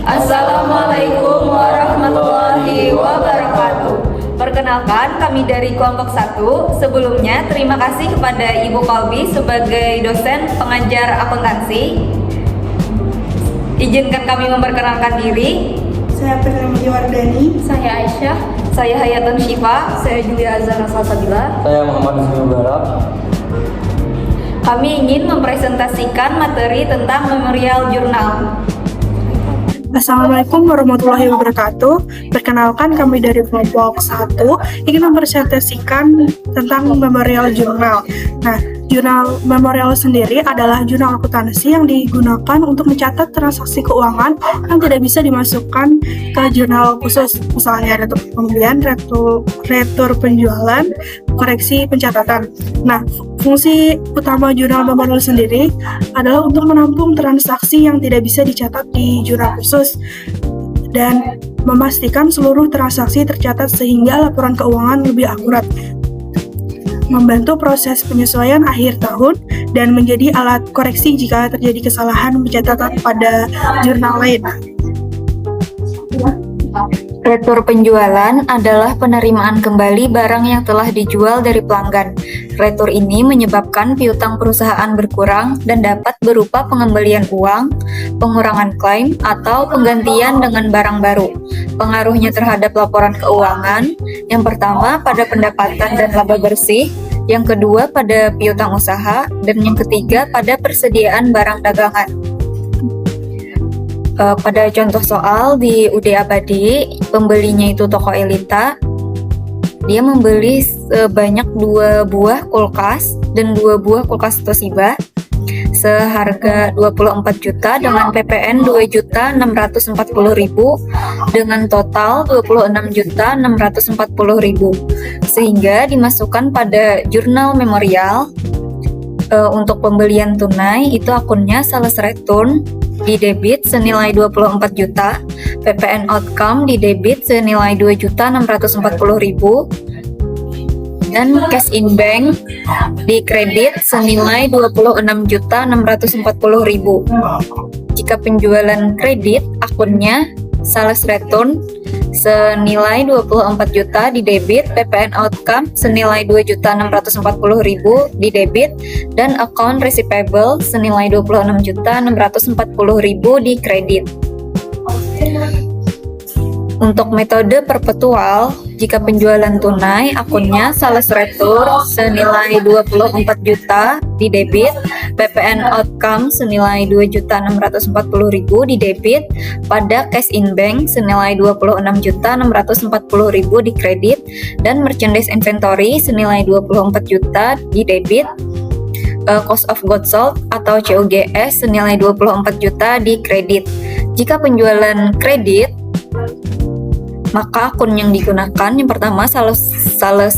Assalamualaikum warahmatullahi wabarakatuh. Perkenalkan, kami dari kelompok 1. Sebelumnya, terima kasih kepada Ibu Kalbi sebagai dosen pengajar akuntansi. Izinkan kami memperkenalkan diri. Saya Pernamudi Wardani. Saya Aisyah. Saya Hayatun Syifa. Saya Julia Azhar Salsabila. Saya Muhammad Ismail Barak. Kami ingin mempresentasikan materi tentang memorial jurnal. Assalamualaikum warahmatullahi wabarakatuh. Perkenalkan, kami dari kelompok 1 ingin mempresentasikan tentang memorial jurnal. Nah, jurnal memorial sendiri adalah jurnal akuntansi yang digunakan untuk mencatat transaksi keuangan yang tidak bisa dimasukkan ke jurnal khusus, misalnya retur pembelian, retur penjualan, koreksi pencatatan. Nah, fungsi utama jurnal memorial sendiri adalah untuk menampung transaksi yang tidak bisa dicatat di jurnal khusus dan memastikan seluruh transaksi tercatat sehingga laporan keuangan lebih akurat, membantu proses penyesuaian akhir tahun, dan menjadi alat koreksi jika terjadi kesalahan pencatatan pada jurnal lain. Retur penjualan adalah penerimaan kembali barang yang telah dijual dari pelanggan. Retur ini menyebabkan piutang perusahaan berkurang dan dapat berupa pengembalian uang, pengurangan klaim, atau penggantian dengan barang baru. Pengaruhnya terhadap laporan keuangan, yang pertama pada pendapatan dan laba bersih, yang kedua pada piutang usaha, dan yang ketiga pada persediaan barang dagangan. Pada contoh soal di UD Abadi, pembelinya itu toko Elita. Dia membeli sebanyak 2 buah kulkas dan 2 buah kulkas Toshiba seharga 24 juta dengan PPN 2.640.000 dengan total 26.640.000, sehingga dimasukkan pada jurnal memorial. Untuk pembelian tunai itu akunnya sales return di debit senilai 24 juta, PPN outcome di debit senilai 2.640.000, dan cash in bank di kredit senilai 26.640.000. Jika penjualan kredit, akunnya sales return senilai 24 juta di debit, PPN outcome senilai 2.640.000 di debit, dan account receivable senilai 26.640.000 di kredit. Untuk metode perpetual, jika penjualan tunai, akunnya sales return senilai 24 juta di debit, PPN outcome senilai 2.640.000 di debit, pada cash in bank senilai 26.640.000 di kredit, dan merchandise inventory senilai 24 juta di debit, cost of goods sold atau COGS senilai 24 juta di kredit. Jika penjualan kredit, maka akun yang digunakan yang pertama sales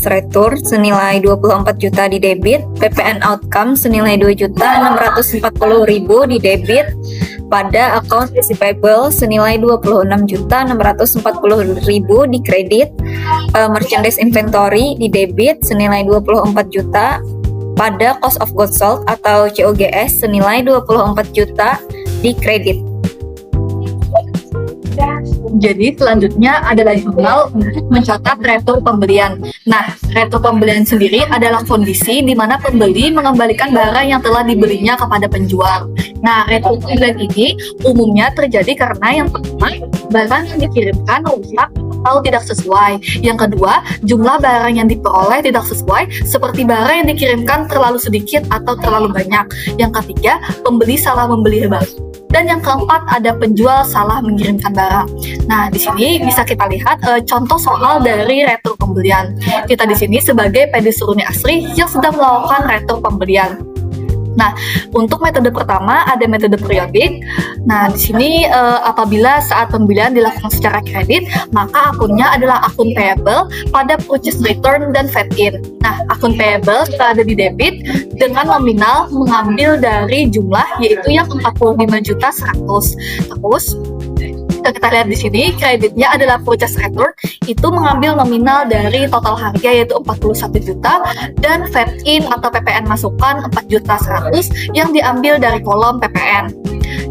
return senilai 24 juta di debit, PPN outcome senilai 2.640.000 di debit, pada account receivable senilai 26.640.000 di kredit, merchandise inventory di debit senilai 24 juta, pada cost of goods sold atau COGS senilai 24 juta di kredit. Jadi selanjutnya adalah jurnal untuk mencatat retur pembelian. Nah, retur pembelian sendiri adalah kondisi di mana pembeli mengembalikan barang yang telah dibelinya kepada penjual. Nah, retur pembelian ini umumnya terjadi karena yang pertama, barang yang dikirimkan rusak atau tidak sesuai. Yang kedua, jumlah barang yang diperoleh tidak sesuai, seperti barang yang dikirimkan terlalu sedikit atau terlalu banyak. Yang ketiga, pembeli salah membeli barang. Dan yang keempat, ada penjual salah mengirimkan barang. Nah, di sini bisa kita lihat contoh soal dari retur pembelian. Kita di sini sebagai PD Suruni Asri yang sedang melakukan retur pembelian. Nah, untuk metode pertama ada metode periodik. Nah, di sini apabila saat pembelian dilakukan secara kredit, maka akunnya adalah akun payable pada purchase return dan fed in. Nah, akun payable ada di debit dengan nominal mengambil dari jumlah yaitu yang 45.100.000. Terus kita lihat di sini kreditnya adalah purchase return, itu mengambil nominal dari total harga yaitu 41 juta, dan fed in atau PPN masukan 4.100.000 yang diambil dari kolom PPN.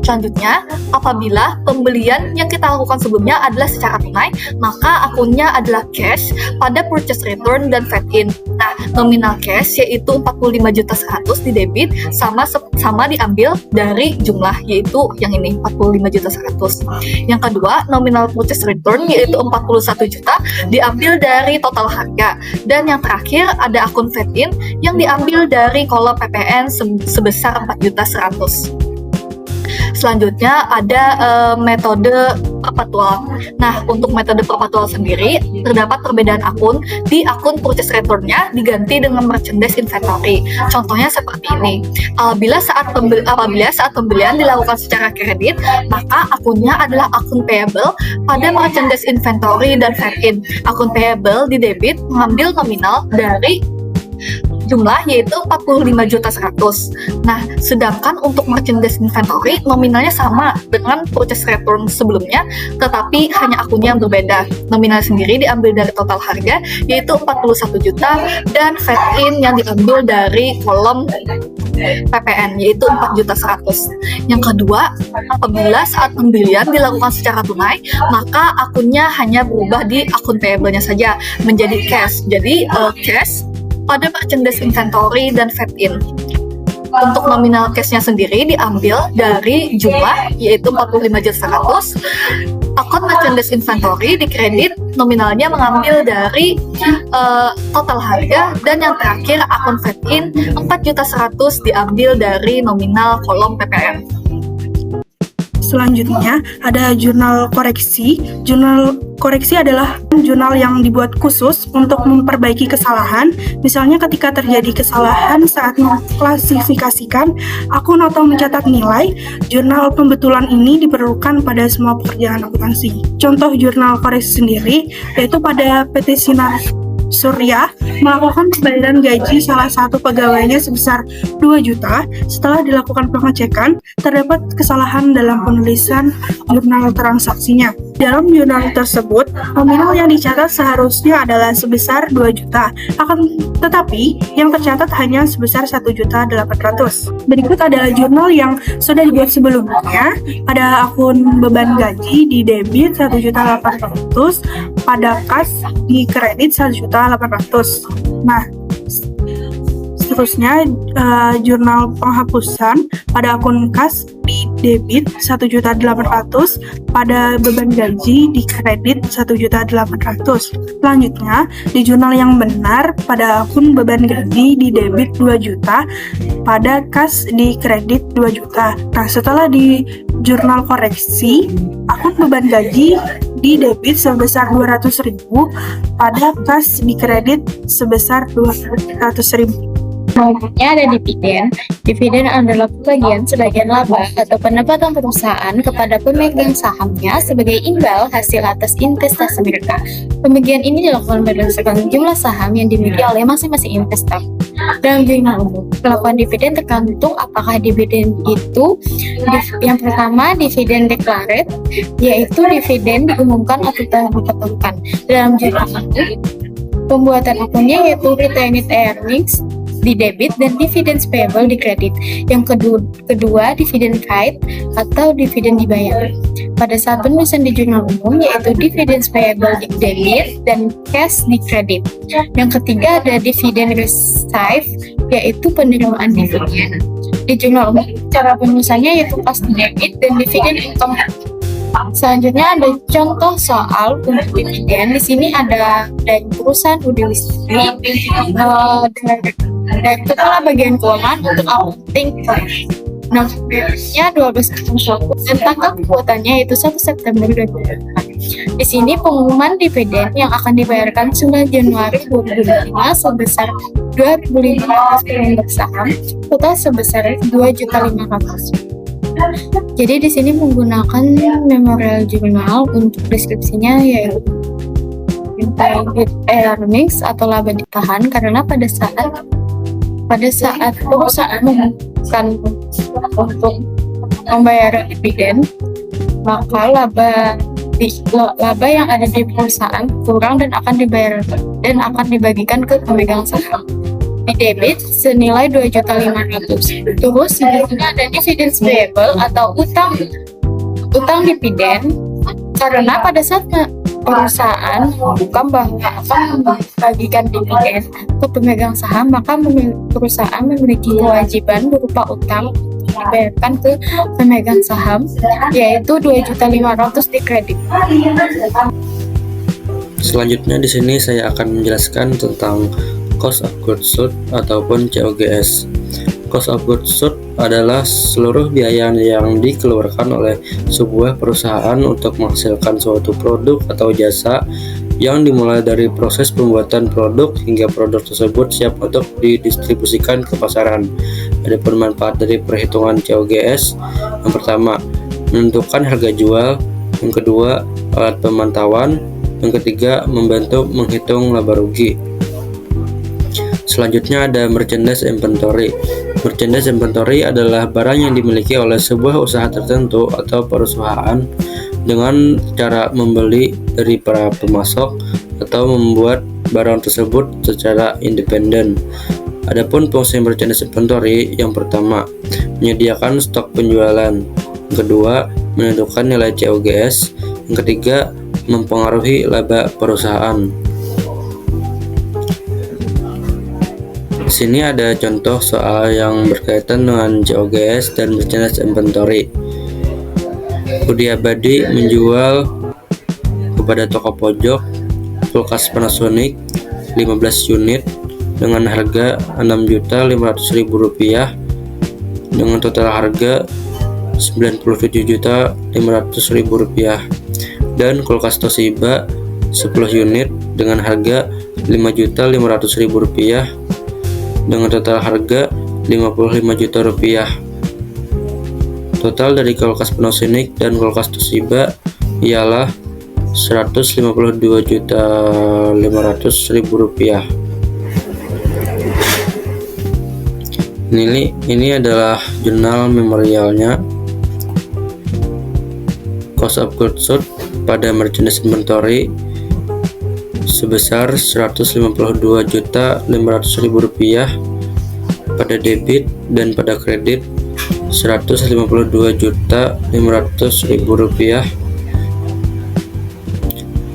Selanjutnya, apabila pembelian yang kita lakukan sebelumnya adalah secara tunai, maka akunnya adalah cash pada purchase return dan fed-in. Nah, nominal cash yaitu 45.100.000 di debit sama diambil dari jumlah, yaitu yang ini 45.100.000. Yang kedua, nominal purchase return yaitu 41 juta diambil dari total harga. Dan yang terakhir ada akun fed-in yang diambil dari kolom PPN sebesar 4.100.000. Selanjutnya ada metode perpetual. Nah, untuk metode perpetual sendiri terdapat perbedaan akun. Di akun purchase return-nya diganti dengan merchandise inventory. Contohnya seperti ini. Apabila saat pembelian dilakukan secara kredit, maka akunnya adalah akun payable pada merchandise inventory dan fed-in. Akun payable di debit mengambil nominal dari jumlah yaitu 45.100.000. Nah, sedangkan untuk merchandise inventory nominalnya sama dengan purchase return sebelumnya, tetapi hanya akunnya yang berbeda. Nominal sendiri diambil dari total harga yaitu 41 juta dan fed-in yang diambil dari kolom PPN yaitu 4.100.000. Yang kedua, apabila saat pembelian dilakukan secara tunai, maka akunnya hanya berubah di akun payable-nya saja menjadi cash. Jadi cash pada merchandise inventory dan fed-in. Untuk nominal cash-nya sendiri diambil dari jumlah yaitu 45.100.000. Akun merchandise inventory di kredit nominalnya mengambil dari total harga, dan yang terakhir akun fed-in 4.100.000 diambil dari nominal kolom PPN. Selanjutnya ada jurnal koreksi. Jurnal koreksi adalah jurnal yang dibuat khusus untuk memperbaiki kesalahan. Misalnya ketika terjadi kesalahan saat mengklasifikasikan akun atau mencatat nilai, jurnal pembetulan ini diperlukan pada semua pekerjaan akuntansi. Contoh jurnal koreksi sendiri yaitu pada PT Sinar Surya melakukan pembayaran gaji salah satu pegawainya sebesar 2 juta. Setelah dilakukan pengecekan, terdapat kesalahan dalam penulisan jurnal transaksinya. Dalam jurnal tersebut, nominal yang dicatat seharusnya adalah sebesar 2 juta. Tetapi yang tercatat hanya sebesar 1.800.000. Berikut adalah jurnal yang sudah dibuat sebelumnya. Pada akun beban gaji di debit 1.800.000, pada kas di kredit 1.800.000. Nah, seterusnya jurnal penghapusan pada akun kas di debit 1.800.000, pada beban gaji di kredit 1.800.000. Selanjutnya, di jurnal yang benar pada akun beban gaji di debit 2 juta, pada kas di kredit 2 juta. Nah, setelah di jurnal koreksi, akun beban gaji di debit sebesar 200.000, pada kas di kredit sebesar 200.000. Selanjutnya ada dividen. Dividen adalah pembagian sebagian laba atau pendapatan perusahaan kepada pemegang sahamnya sebagai imbal hasil atas investasi mereka. Pembagian ini dilakukan berdasarkan jumlah saham yang dimiliki oleh masing-masing investor. Dalam jurnal umum, pelakuan dividen tergantung apakah dividen itu yang pertama dividen declared, yaitu dividen diumumkan atau telah ditentukan. Dalam jurnal umum, pembuatan akunnya yaitu retained earnings di debit dan dividends payable di kredit. Yang kedua dividen paid atau dividen dibayar. Pada saat penulisan di jurnal umum yaitu dividends payable di debit dan cash di kredit. Yang ketiga ada dividen received yaitu penerimaan dividen. Di jurnal umum cara penulisannya yaitu cash di debit dan dividen income. Selanjutnya ada contoh soal untuk dividen. Di sini ada dari perusahaan Udiwisri dan kepala bagian keuangan untuk accounting. Nomornya 1201 dan tanggal pembuatannya yaitu 1 September 2024. Di sini pengumuman dividen yang akan dibayarkan 9 Januari 2025 sebesar 2.500 per saham, total sebesar 2.500.000. Jadi di sini menggunakan memorial jurnal untuk deskripsinya yaitu earnings atau laba ditahan, karena pada saat perusahaan memutuskan untuk membayar dividen, maka laba yang ada di perusahaan kurang dan akan dibayar dan akan dibagikan ke pemegang saham. Di debit senilai 2.500.000. Terus selanjutnya ada dividends payable atau utang dividen, karena pada saat perusahaan bukan bahwa akan membagikan dividen ke pemegang saham, maka perusahaan memiliki kewajiban berupa utang dibayarkan ke pemegang saham, yaitu 2.500.000 di kredit. Selanjutnya di sini saya akan menjelaskan tentang cost of goods sold ataupun COGS. Cost of goods sold adalah seluruh biaya yang dikeluarkan oleh sebuah perusahaan untuk menghasilkan suatu produk atau jasa, yang dimulai dari proses pembuatan produk hingga produk tersebut siap untuk didistribusikan ke pasaran. Adapun manfaat dari perhitungan COGS, yang pertama, menentukan harga jual, yang kedua, alat pemantauan, yang ketiga, membantu menghitung laba rugi. Selanjutnya ada merchandise inventory. Merchandise inventory adalah barang yang dimiliki oleh sebuah usaha tertentu atau perusahaan dengan cara membeli dari para pemasok atau membuat barang tersebut secara independen. Adapun fungsi merchandise inventory, yang pertama, menyediakan stok penjualan, yang kedua, menentukan nilai COGS, yang ketiga, mempengaruhi laba perusahaan. Sini ada contoh soal yang berkaitan dengan COGS dan merchandise inventory. Budi Abadi menjual kepada toko pojok kulkas Panasonic 15 unit dengan harga Rp6.500.000 dengan total harga Rp97.500.000, dan kulkas Toshiba 10 unit dengan harga Rp5.500.000 dengan total harga Rp55 juta. Total dari kulkas Panasonic dan kulkas Toshiba ialah Rp152.500.000. Ini adalah jurnal memorialnya. Cost of goods sold pada merchandise inventory sebesar Rp152.500.000 pada debit, dan pada kredit Rp152.500.000.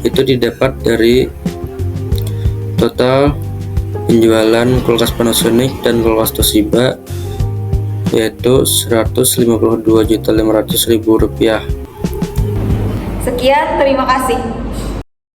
Itu didapat dari total penjualan kulkas Panasonic dan kulkas Toshiba, yaitu Rp152.500.000. Sekian, terima kasih.